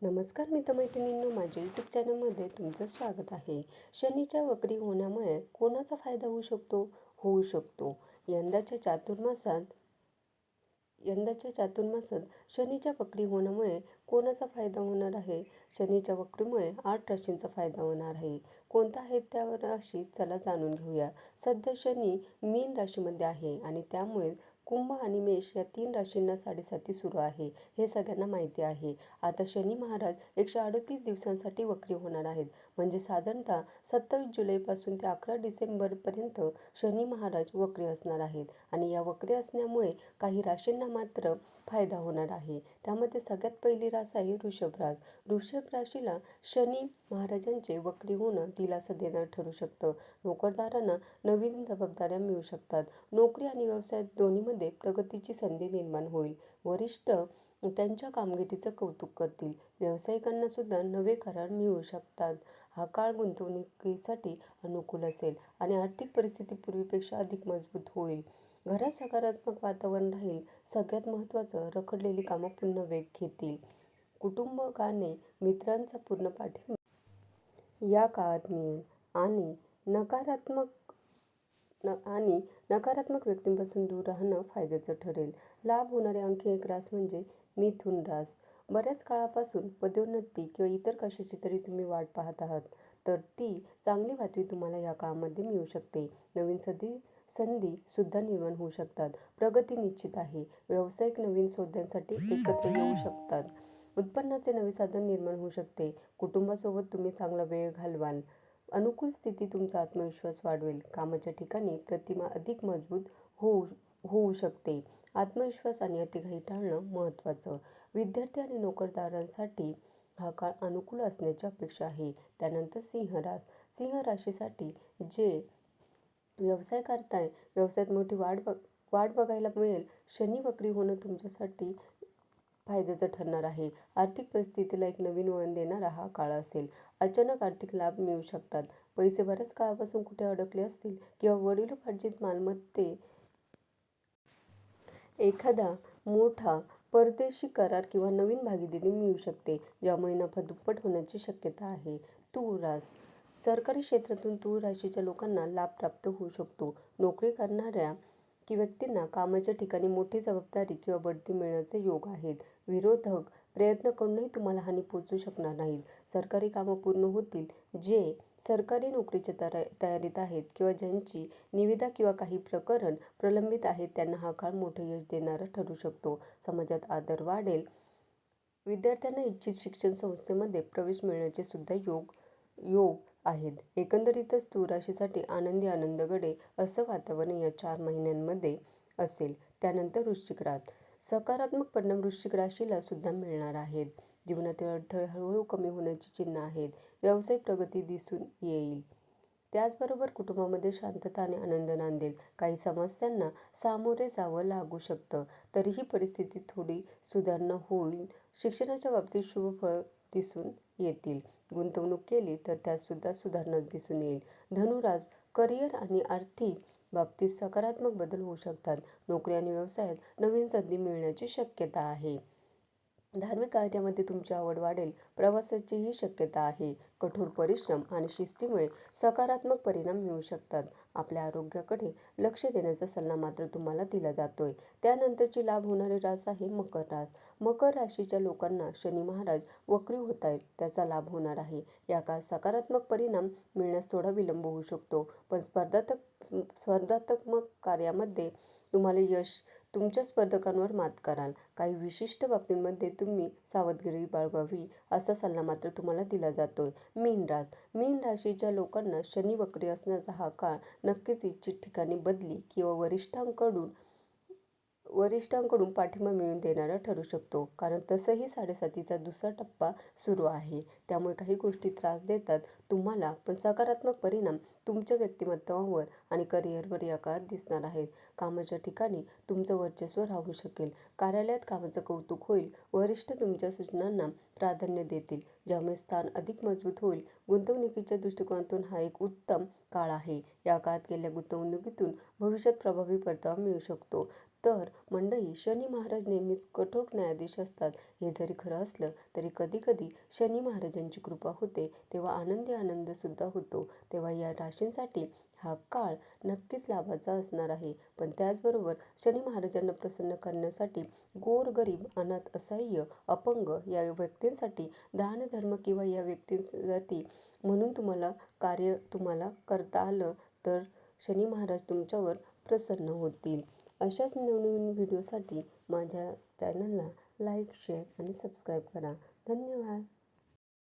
नमस्कार मित्रमैत्रिणींनो, माझ्या यूट्यूब चॅनलमध्ये तुमचं स्वागत आहे. शनीच्या वक्री होण्यामुळे कोणाचा फायदा होऊ शकतो. यंदाच्या चातुर्मासात शनीच्या वक्री होण्यामुळे कोणाचा फायदा होणार आहे? शनीच्या वक्रीमुळे 8 राशींचा फायदा होणार आहे. कोणत्या आहेत त्या राशी? चला जाणून घेऊया. सध्या शनी मीन राशीमध्ये आहे आणि त्यामुळे कुंभ आणि मेष या 3 राशींना साडेसाती सुरू आहे. हे सगळ्यांना माहिती आहे. आता शनी महाराज 138 दिवसांसाठी वक्री होणार आहेत. म्हणजे साधारणतः 27 जुलैपासून ते 11 डिसेंबरपर्यंत शनी महाराज वक्री असणार आहेत. आणि या वक्री असण्यामुळे काही राशींना मात्र फायदा होणार आहे. त्यामध्ये सगळ्यात पहिली रास आहे वृषभ रास. वृषभ राशीला शनी महाराजांचे वक्री होणं दिलासा देणार ठरू शकतं. नोकरदारांना नवीन जबाबदाऱ्या मिळू शकतात. नोकरी आणि व्यवसाय दोन्हीमध्ये प्रगतीची संधी निर्माण होईल. वरिष्ठ त्यांच्या कामगिरीचं कौतुक करतील. व्यावसायिकांना सुद्धा नवे करार मिळू शकतात. हा काळ गुंतवणुकीसाठी अनुकूल असेल आणि आर्थिक परिस्थिती पूर्वीपेक्षा अधिक मजबूत होईल. घरात सकारात्मक वातावरण राहील. सगळ्यात महत्त्वाचं, रखडलेली कामं पुन्हा वेग घेतील. कुटुंबाने मित्रांचा पूर्ण पाठिंबा या काळात मिळेल आणि नकारात्मक व्यक्तींपासून दूर राहणं फायद्याचं ठरेल. लाभ होणारे आणखी एक रास म्हणजे मिथुन रास. बऱ्याच काळापासून पदोन्नती किंवा इतर कशाची तरी तुम्ही वाट पाहत आहात, तर ती चांगली बातमी तुम्हाला या काळामध्ये मिळू शकते. नवीन संधी सुद्धा निर्माण होऊ शकतात. प्रगती निश्चित आहे. व्यावसायिक नवीन सौद्यांसाठी एकत्र येऊ शकतात. उत्पन्नाचे नवे साधन निर्माण होऊ शकते. कुटुंबासोबत तुम्ही चांगला वेळ घालवाल. अनुकूल स्थिती तुमचा आत्मविश्वास वाढवेल. कामाच्या ठिकाणी प्रतिमा अधिक मजबूत होऊ शकते. आत्मविश्वास आणि अतिघाई टाळणं महत्त्वाचं. विद्यार्थी आणि नोकरदारांसाठी हा काळ अनुकूल असण्याची अपेक्षा आहे. त्यानंतर सिंह रास. सिंह राशीसाठी जे व्यवसाय करताय, व्यवसायात मोठी वाढ बघायला मिळेल. शनी वक्री होणं तुमच्यासाठी फायद्याचं ठरणार आहे. आर्थिक परिस्थितीला एक नवीन वळण देणारा हा काळ असेल. अचानक आर्थिक लाभ मिळू शकतात. पैसे बऱ्याच काळापासून कुठे अडकले असतील किंवा वडिलोपार्जित मालमत्ते, एखादा मोठा परदेशी करार किंवा नवीन भागीदारी मिळू शकते, ज्यामुळे नफा दुप्पट होण्याची शक्यता आहे. तूळ रास. सरकारी क्षेत्रातून तूळ राशीच्या लोकांना लाभ प्राप्त होऊ शकतो. नोकरी करणाऱ्या व्यक्तींना कामाच्या ठिकाणी मोठी जबाबदारी किंवा बढती मिळण्याचे योग आहेत. विरोधक प्रयत्न करूनही तुम्हाला हानी पोहोचू शकणार नाहीत. सरकारी कामं पूर्ण होतील. जे सरकारी नोकरीच्या तयारीत आहेत किंवा ज्यांची निविदा किंवा काही प्रकरण प्रलंबित आहेत, त्यांना हा काळ मोठं यश देणारा ठरू शकतो. समाजात आदर वाढेल. विद्यार्थ्यांना इच्छित शिक्षण संस्थेमध्ये प्रवेश मिळण्याचे सुद्धा योग आहेत. एकंदरीतच तूळ राशीसाठी आनंदी आनंदगडे असं वातावरण या 4 महिन्यांमध्ये असेल. त्यानंतर वृश्चिक रास. सकारात्मक परिणाम वृश्चिक राशीला सुद्धा मिळणार आहेत. जीवनातील अडथळे हळूहळू कमी होण्याची चिन्ह आहेत. व्यावसायिक प्रगती दिसून येईल. त्याचबरोबर कुटुंबामध्ये शांतता आणि आनंद नांदेल. काही समस्यांना सामोरे जावं लागू शकतं, तरीही परिस्थितीत थोडी सुधारणा होईल. शिक्षणाच्या बाबतीत शुभ फळं दिसून येतील. गुंतवणूक केली तर त्यात सुद्धा सुधारणा दिसून येईल. धनुरास. करिअर आणि आर्थिक बाबतीत सकारात्मक बदल होऊ शकतात. नोकरी आणि व्यवसायात नवीन संधी मिळण्याची शक्यता आहे. धार्मिक कार्यामध्ये तुमची आवड वाढेल. प्रवासाचीही शक्यता आहे. कठोर परिश्रम आणि शिस्तीमुळे सकारात्मक परिणाम मिळू शकतात. आपल्या आरोग्याकडे लक्ष देण्याचा सल्ला मात्र तुम्हाला दिला जातोय. त्यानंतरची लाभ होणारी रास आहे मकर रास. मकर राशीच्या लोकांना शनी महाराज वक्री होत आहेत, त्याचा लाभ होणार आहे. या काळात सकारात्मक परिणाम मिळण्यास थोडा विलंब होऊ शकतो, पण स्पर्धात्मक कार्यामध्ये तुम्हाला यश तुमच्या स्पर्धकांवर मात कराल. काही विशिष्ट बाबतींमध्ये तुम्ही सावधगिरी बाळगावी असा सल्ला मात्र तुम्हाला दिला जातोय. मीन रास. मीन राशीच्या लोकांना शनी वक्री असण्याचा हा काळ नक्कीच इच्छित ठिकाणी बदली किंवा वरिष्ठांकडून पाठिंबा मिळवून देणारा ठरू शकतो. कारण तसंही साडेसातीचा दुसरा टप्पा सुरू आहे. त्यामुळे काही गोष्टी त्रास देतात तुम्हाला, पण सकारात्मक परिणाम तुमच्या व्यक्तिमत्त्वावर आणि करिअरवर या काळात दिसणार आहेत. कामाच्या ठिकाणी तुमचं वर्चस्व राहू शकेल. कार्यालयात कामाचं कौतुक होईल. वरिष्ठ तुमच्या सूचनांना प्राधान्य देतील, ज्यामुळे स्थान अधिक मजबूत होईल. गुंतवणुकीच्या दृष्टिकोनातून हा एक उत्तम काळ आहे. या काळात केलेल्या गुंतवणुकीतून भविष्यात प्रभावी परतावा मिळू शकतो. तर मंडळी, शनी महाराज नेहमीच कठोर न्यायाधीश असतात. हे जरी खरं असलं तरी कधीकधी शनी महाराजांची कृपा होते तेव्हा आनंदी आनंदसुद्धा होतो. तेव्हा या राशींसाठी हा काळ नक्कीच लाभाचा असणार आहे. पण त्याचबरोबर शनी महाराजांना प्रसन्न करण्यासाठी गोरगरीब, अनाथ, असहाय्य, अपंग या व्यक्तींसाठी दानधर्म किंवा या व्यक्तींसाठी म्हणून तुम्हाला करता आलं तर शनी महाराज तुमच्यावर प्रसन्न होतील. अशाच नवनवीन व्हिडिओसाठी माझ्या चॅनलला लाईक, शेअर आणि सबस्क्राईब करा. धन्यवाद.